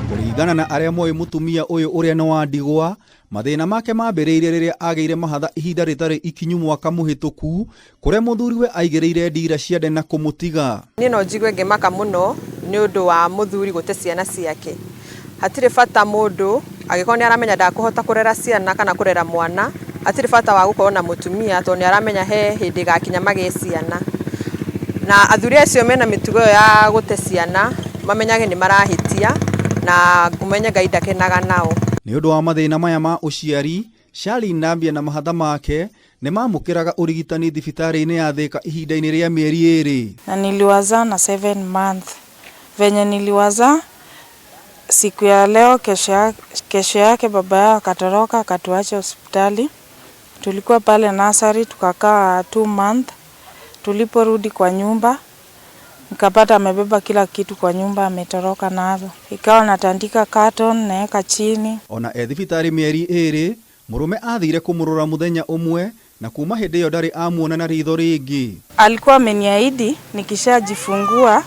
Kuringana na aria moe mutumia uyu uria no wandigwa, mathina make mambiriire riria ageire mahatha ihinda ritari ikinyu mwaka muhituku, kuria muthuriwe aigereire ndira ciane na kumutiga. Ni no njigwe ngimaka muno ni undu wa muthuri gute ciana ciake. Hatire bata mundu agikoni aramenya ndakuhota kurera ciana kana kurera mwana, hatire bata wa gukorwo na mutumia to ni aramenya he hindi gakinya mage ciana. Na athuri acio mena mitugo ya gute ciana mamenyage ni marahitia na kumenya Ngai ndakenaga nao. Ni undu wa mathina maya ma uciari, Shali Nambia na mahatha make ni mamukiraga urigitani thibitari-ini ya Thika ihinda-ini ria mieri 2. Na niliwaza na 7 month. Venye niliwaza siku ya leo, kesho yake baba yao akatoroka akatuacha hospitali. Tulikuwa pale nursery tukakaa 2 month. Tuliporudi kwa nyumba nikapata amebeba kila kitu kwa nyumba ametoroka nazo. Ikawa natandika carton naeka chini. Ona thibitari mieri 2, murume athire kumurora muthenya umwe na kuma hindi yo ndari amuona na ritho ringi. Alikuwa ameniahidi nikishajifungua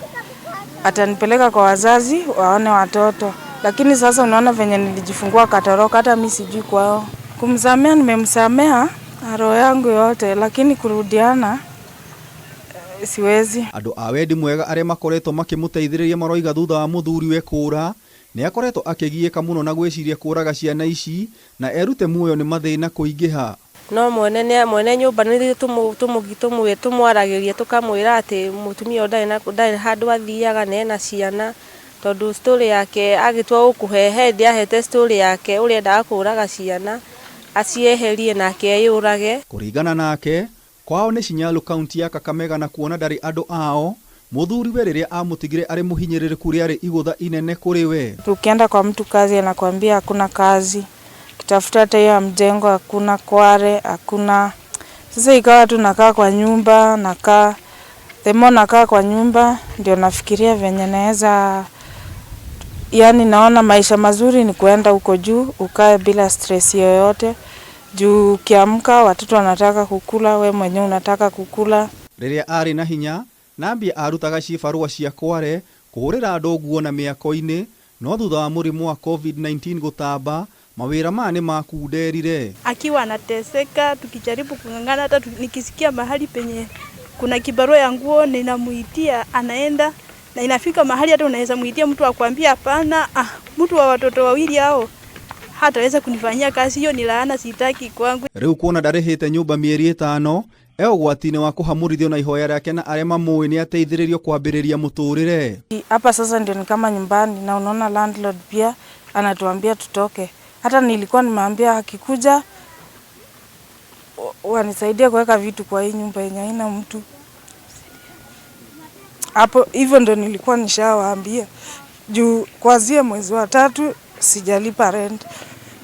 atanipeleka kwa wazazi waone watoto. Lakini sasa unaona venye nilijifungua katoroka, hata mimi sijui kwao. Kumsamea nimemsamea roho yangu yote, lakini kurudiana siwezi. Andu a wendi mwega aria makoretwo makimuteithiriria maroiga thutha wa muthuriwe kuura, ni akoretwo akigieka muno na gwiciria kuraga ciana ici na erute muoyo ni mathina kuingiha. No mwene nyumba ni tumwaragirie tukamwira ati mutumia ndari handu athiaga na ena ciana, tondu story yake agitwa ukuhehe ndiahete story yake uria ndakuraga ciana acieherie nake eyurage. Kuringana nake, kwao ni Shinyalu kaunti ya Kakamega na kuona ndari andu ao, muthuriwe riria amutigire ari muhinyiririku riari igutha inene kuriwe. Tukienda kwa mtu kazi anakuambia hakuna kazi. Kitafuta hata ya mjengo hakuna, kware hakuna. Sasa ikawa tu nakaa kwa nyumba, nakaa kwa nyumba ndio nafikiria venye naweza, yani naona maisha mazuri ni kuenda huko juu ukae bila stress yoyote. Juu kiamka watoto wanataka kukula, we mwenyewe unataka kukula. Riria ari na hinya, Nambia arutaga cibarua cia kware kuhurira andu nguo na miako-ini, no thutha wa murimu wa COVID-19 gutamba, mawira mane makunderire. Akiwa anateseka, tukijaribu kungangana, hata nikisikia mahali penye kuna kibarua ya nguo ninamuitia anaenda, na inafika mahali hata unaweza muitia mtu akwambia hapana, mtu wa watoto wawili hao hataweza kunifanyia kazi, hiyo ni laana, sitaki kwangu. Riu kuona ndarihite nyumba mieri 5, ugwati-ini wa kuhamurithio na ihoya riake na aria mamui ni ateithiririo kwambiriria muturire. Hapa sasa ndio ni kama nyumbani, na unaona landlord pia anatuambia tutoke. Hata nilikuwa nimeambia akikuja wanisaidia kuweka vitu kwa hii nyumba yenye haina mtu. Hapo hivyo ndio nilikuwa nishawaambia. Juu kuanzia mwezi wa 3 sijalipa rent.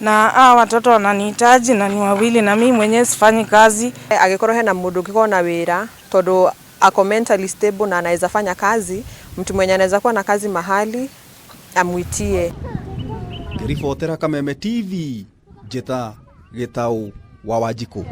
Na watoto wananihitaji na ni wawili na mimi mwenyewe sifanyi kazi. Agikorwo hena mundu kiko na wira tondu ako mentally stable na anaweza fanya kazi, mtu mwenye anaweza kuwa na kazi mahali amwitie. Ribotera Kameme TV, Jeta Gitau wa Wanjikũ.